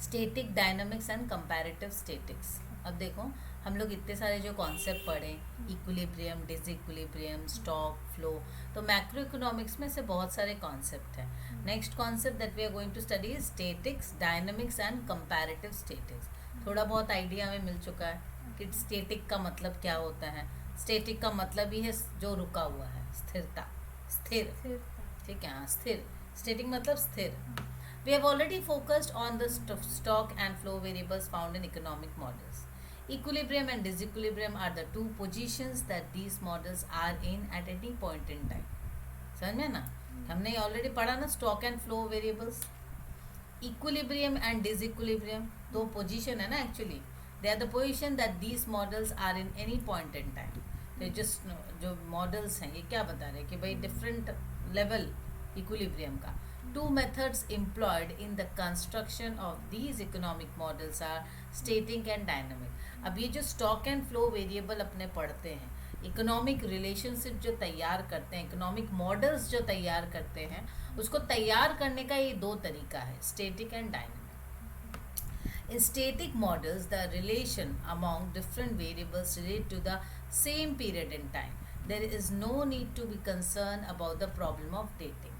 Static, dynamics and comparative statics. अब देखो, हम लोग इतने सारे जो कॉन्सेप्ट पढ़े, इक्विलिब्रियम, डिसइक्विलिब्रियम, स्टॉक, फ्लो, तो मैक्रो इकोनॉमिक्स में से बहुत सारे कॉन्सेप्ट हैं। Next concept that we are going to study is statics, dynamics and comparative statics. थोड़ा बहुत आइडिया हमें मिल चुका है कि स्टेटिक का मतलब क्या होता है। स्टेटिक का मतलब ही है जो रुका हुआ है, स्थिरता, स्थिर, ठीक है, हाँ, स्थिर। स्टेटिक मतलब स्थिर। We have already focused on the stock and flow variables found in economic models. Equilibrium and disequilibrium are the two positions that these models are in at any point in time. समझ में ना? हमने already पढ़ा ना stock and flow variables. Equilibrium and disequilibrium दो position है ना actually. They are the position that these models are in any point in time. तो जो मॉडल्स हैं ये क्या बता रहे हैं कि भाई डिफरेंट लेवल इक्विलिब्रियम का। Two methods employed in the construction of these economic models are static and dynamic. अब ये जो stock and flow variable अपने पढ़ते हैं, इकोनॉमिक रिलेशनशिप जो तैयार करते हैं, इकोनॉमिक मॉडल्स जो तैयार करते हैं, उसको तैयार करने का ये दो तरीका है, static and dynamic. In static models, the relation among different variables relate to the same period in time. There is no need to be concerned about the problem of dating.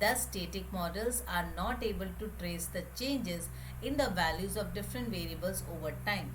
Thus, static models are not able to trace the changes in the values of different variables over time.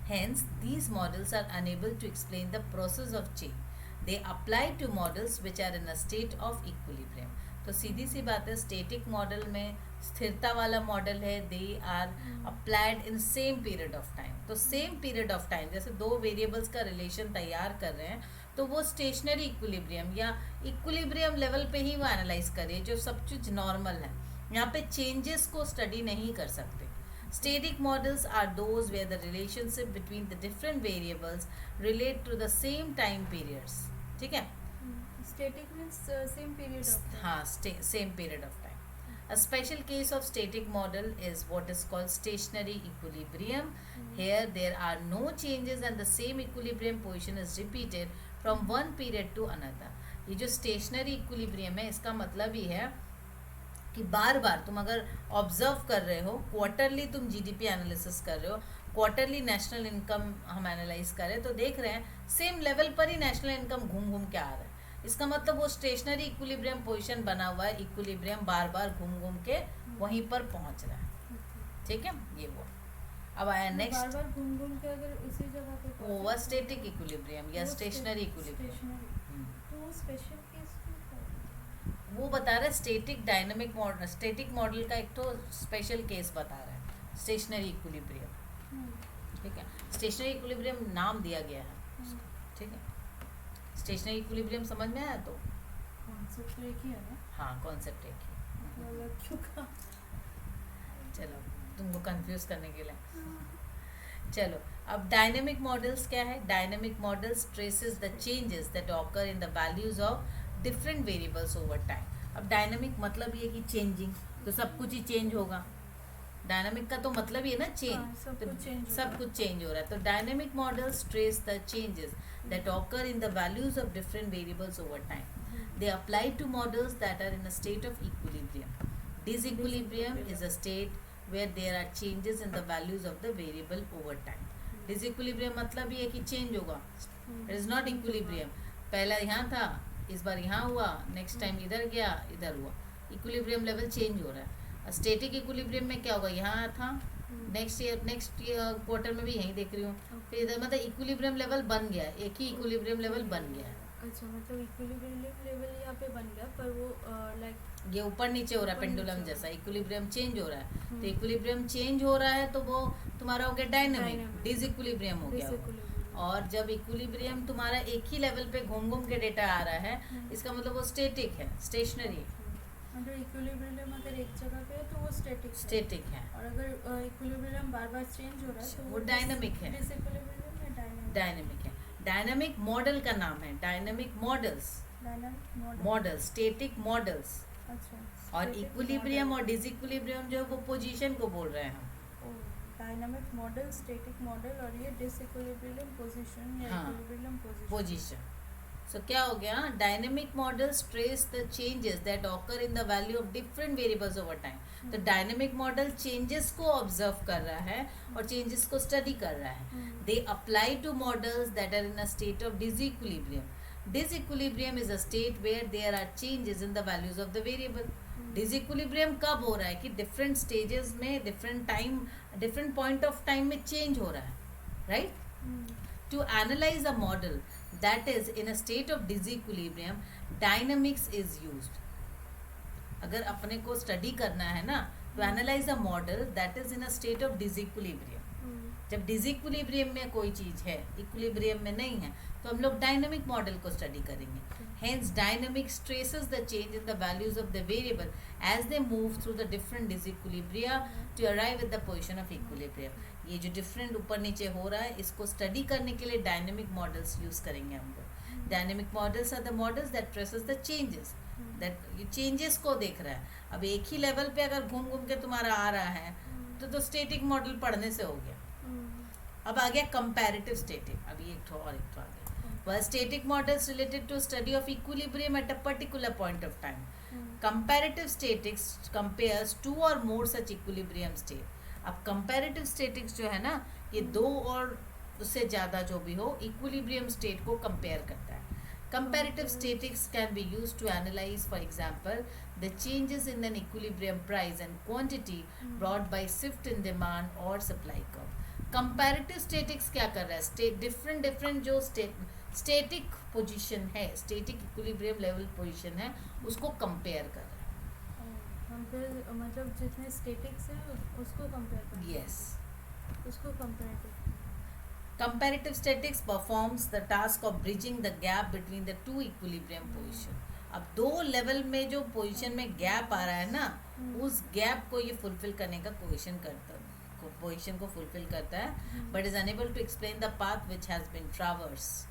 Hence, these models are unable to explain the process of change. They apply to models which are in a state of equilibrium. तो सीधी सी बात है, static model में स्थिरता वाला model है, they are applied in same period of time. तो same period of time, जैसे दो वेरिएबल्स का रिलेशन तैयार कर रहे हैं, तो वो स्टेशनरी इक्विलिब्रियम या इक्विलिब्रियम लेवल पे ही वो एनालाइज करे, जो सब कुछ नॉर्मल है। यहाँ पे चेंजेस को स्टडी नहीं कर सकते। Static models are those where the relationship between the different variables relate to the same time periods. ठीक है, Static means same period of time. हाँ, same period of time. A special case of static model is what is called stationary equilibrium. Here there are no changes and the same equilibrium position is repeated from one period to another. ये जो stationary equilibrium है, इसका मतलब ये है कि बार बार तुम अगर ऑब्जर्व कर रहे हो, क्वार्टरली तुम जीडीपी एनालिसिस कर रहे हो, क्वार्टरली नेशनल इनकम हम एनालाइज कर रहे हैं, तो देख रहे हैं सेम लेवल पर ही नेशनल इनकम घूम घूम के आ रहा है। इसका मतलब वो स्टेशनरी इक्विलिब्रियम पोजीशन बना हुआ है, इक्विलिब्रियम बार बार घूम घूम के वहीं पर पहुंच रहा है। ठीक है, ये वो। अब आया नेक्स्ट, बार बार घूम घूम के अगर उसी जगह पे वो हुआ स्टेटिक इक्विलिब्रियम या स्टेशनरी इक्विलिब्रियम। तो वो स्पेशल केस वो बता रहा है static dynamic model, static model का एक तो स्पेशल केस बता रहा है, स्टेशनरी इक्विलिब्रियम। ठीक है, स्टेशनरी इक्विलिब्रियम नाम दिया गया है। ठीक है, स्टेशनरी इक्विलिब्रियम समझ में आया? तो कॉन्सेप्ट एक ही है ना? हाँ, कॉन्सेप्ट एक ही। अलग क्यों का? चलो, तुमको कंफ्यूज करने के लिए। चलो, अब डायनेमिक मॉडल्स क्या है? Dynamic models traces the changes that occur in the values of different variables over time. अब डायनेमिक मतलब ये कि चेंजिंग, तो सब कुछ ही चेंज होगा। डायनामिक का तो मतलब ये ना चेंज, सब कुछ चेंज हो रहा है। तो dynamic models trace the changes that occur in the values of different variables over time. They apply to models that are in a state of equilibrium. Disequilibrium is a state where there are changes in the values of the variable over time. Disequilibrium मतलब ये है कि change होगा। It is not equilibrium. पहला यहाँ था, इस बार यहाँ हुआ, नेक्स्ट टाइम इधर गया, इधर हुआ। इक्विलिब्रियम लेवल चेंज हो रहा है। स्टेटिक इक्विलिब्रियम में क्या होगा, यहाँ था, नेक्स्ट क्वार्टर में भी यही देख रही हूँ, फिर इधर मतलब इक्विलिब्रियम लेवल बन गया, एक ही इक्विलिब्रियम लेवल बन गया है। अच्छा, मतलब इक्विलिब्रियम लेवल यहाँ पे बन गया, पर वो लाइक ये ऊपर नीचे हो रहा है, पेंडुलम जैसा इक्विलिब्रियम चेंज हो रहा है। तो इक्विलिब्रियम चेंज हो रहा है तो वो तुम्हारा हो गया डायनामिक, डिसइक्विलिब्रियम हो गया वो। और जब इक्विलिब्रियम तुम्हारा एक ही लेवल पे घूम घूम के डेटा आ रहा है, इसका मतलब वो स्टेटिक है, स्टेशनरी। अगर इक्विलिब्रियम अगर एक जगह पे है तो वो स्टेटिक है, और अगर इक्विलिब्रियम बार बार चेंज हो रहा है तो वो डायनामिक है। डिसइक्विलिब्रियम या डायनामिक है। डायनामिक मॉडल का नाम है dynamic models, model static models. अच्छा, और इक्विलिब्रियम और डिसइक्विलिब्रियम जो है वो पोजीशन को बोल रहे हैं हम। डायनामिक मॉडल, स्टैटिक मॉडल, और ये डिसइक्विलिब्रियम पोजीशन या हाँ, इक्विलिब्रियम पोजीशन। सो क्या हो गया, dynamic models trace the changes that occur in the value of different variables over time. तो डायनेमिक मॉडल चेंजेस को ऑब्जर्व कर रहा है और चेंजेस को स्टडी कर रहा है। They apply to models that are in a state of disequilibrium. Disequilibrium is a state where there are changes in the values of the variable. Disequilibrium कब हो रहा है कि डिफरेंट स्टेजेस में, different time, different point of time में change हो रहा है, right? To analyze a model that is in a state of disequilibrium, dynamics is used. अगर अपने को स्टडी करना है ना, तो analyse a model that is in a state of disequilibrium. जब डिसइक्विलिब्रियम में कोई चीज है, इक्विलिब्रियम में नहीं है, तो हम लोग डायनामिक मॉडल को स्टडी करेंगे। Hence, dynamics traces the change in the values of the variable as they move through the different disequilibria to arrive at the position of equilibrium. ये जो डिफरेंट ऊपर नीचे हो रहा है, इसको स्टडी करने के लिए डायनेमिक मॉडल्स यूज करेंगे हम लोग। Dynamic models are the models that traces the changes, that ये चेंजेस को देख रहा है। अब एक ही लेवल पे अगर घूम घूम के तुम्हारा आ रहा है, तो स्टेटिक मॉडल पढ़ने से हो गया। अब आ गया कंपैरेटिव स्टेटिक। अब ये एक तो आ गया। Well, static models related to study of equilibrium at a particular point of time. Comparative statics compares two or more such equilibrium state. अब comparative statics जो है ना, ये दो और उससे ज़्यादा जो भी हो equilibrium state को compare करता है। Comparative statics can be used to analyze, for example, the changes in an equilibrium price and quantity brought by shift in demand or supply curve. Comparative statics क्या कर रहा है? डिफरेंट जो static position है, static equilibrium level position है, उसको compare कर रहा है। कंपेयर मतलब जितने स्टैटिक्स है उसको कंपेयर कर रहा है। यस, उसको comparative statics performs the task of bridging the gap between the two equilibrium position. अब दो लेवल में जो पोजीशन में गैप आ रहा है ना, उस गैप को ये फुलफिल करने का पोजीशन को फुलफिल करता है, but is unable to explain the path which has been traverse.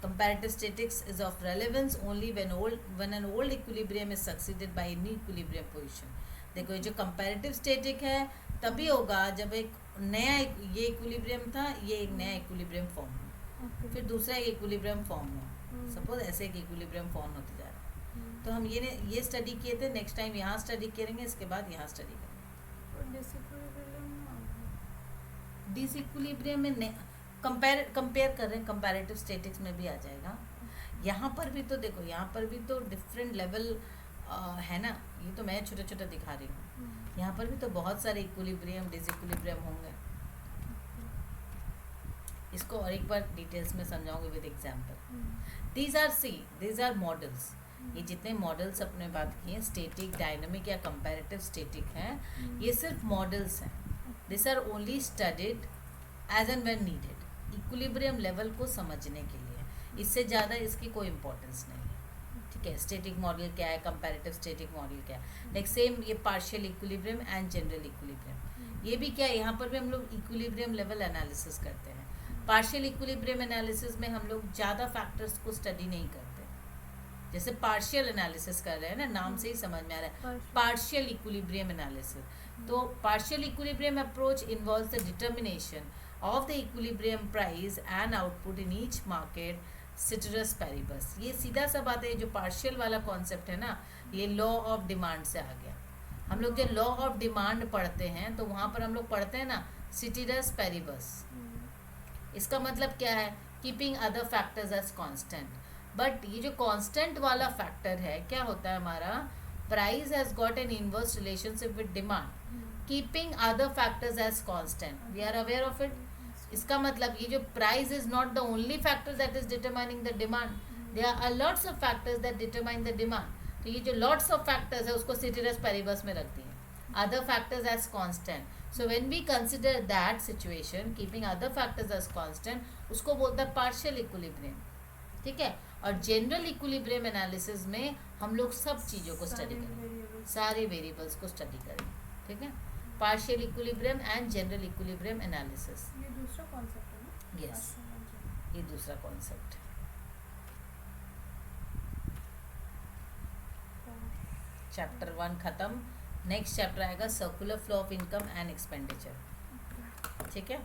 Comparative statics is of relevance only when an old equilibrium is succeeded by a new equilibrium position. देखो ये जो comparative static है तभी होगा जब एक नया ये equilibrium था, ये एक नया equilibrium form हुआ, फिर दूसरा एक equilibrium form हुआ। सपोज ऐसे एक equilibrium form होते जा रहा है, तो हम ये स्टडी किए थे। नेक्स्ट टाइम यहाँ स्टडी करेंगे, इसके बाद यहाँ स्टडी करेंगे। डिसइक्विलिब्रियम में कंपेयर कर रहे हैं, कंपैरेटिव स्टैटिक्स में भी आ जाएगा। यहाँ पर भी तो देखो, यहाँ पर भी तो डिफरेंट लेवल है ना, ये तो मैं छोटा छोटा दिखा रही हूँ। यहाँ पर भी तो बहुत सारे इक्विलिब्रियम, डिसइक्विलिब्रियम होंगे। इसको और एक बार डिटेल्स में समझाऊंगी with example. These are models. ये जितने मॉडल्स अपने बात किए, स्टैटिक, डायनामिक या कंपैरेटिव स्टैटिक हैं, ये सिर्फ मॉडल्स हैं। This are only studied as and when needed, equilibrium level को समझने के लिए। इससे ज़्यादा इसकी कोई इम्पोर्टेंस नहीं है, ठीक है। स्टैटिक मॉडल क्या है, कंपैरेटिव स्टैटिक मॉडल क्या है। लाइक सेम ये partial equilibrium and general equilibrium, ये भी क्या है, यहाँ पर भी हम लोग इक्विलिब्रियम लेवल एनालिसिस करते हैं। पार्शियल इक्विलिब्रियम एनालिसिस में हम लोग ज़्यादा फैक्टर्स को स्टडी नहीं करते। जैसे पार्शियल एनालिसिस कर रहे हैं ना, नाम से ही समझ में आ रहा है, पार्शियल इक्विलिब्रियम एनालिसिस। तो partial equilibrium approach involves the determination of the equilibrium price and output in each market ceteris paribus। ये सीधा सा बात है, जो पार्शियल वाला कॉन्सेप्ट है ना, ये लॉ ऑफ डिमांड से आ गया। हम लोग जब लॉ ऑफ डिमांड पढ़ते हैं तो वहाँ पर हम लोग पढ़ते हैं ना ceteris paribus। इसका मतलब क्या है, keeping other factors as constant. But ये जो कांस्टेंट वाला फैक्टर है, क्या होता है हमारा, price has got an inverse relationship with demand, keeping other factors as constant. We are aware of it. इसका मतलब ये जो price is not the only factor that is determining the demand, there are lots of factors that determine the demand. तो ये जो lots of factors है उसको ceteris paribus में रखती हैं, other factors as constant. So when we consider that situation, keeping other factors as constant, उसको बोलता है पार्शियल इक्विलिब्रियम, ठीक है। और जनरल इक्विलिब्रियम एनालिसिस में हम लोग सब चीज़ों को स्टडी करेंगे, सारे वेरिएबल्स को स्टडी करेंगे, ठीक है। Partial equilibrium and general equilibrium analysis, ये दूसरा कॉन्सेप्ट है ना। यस, ये दूसरा कॉन्सेप्ट। चैप्टर 1 खत्म। नेक्स्ट चैप्टर आएगा circular flow of income and expenditure, ठीक है।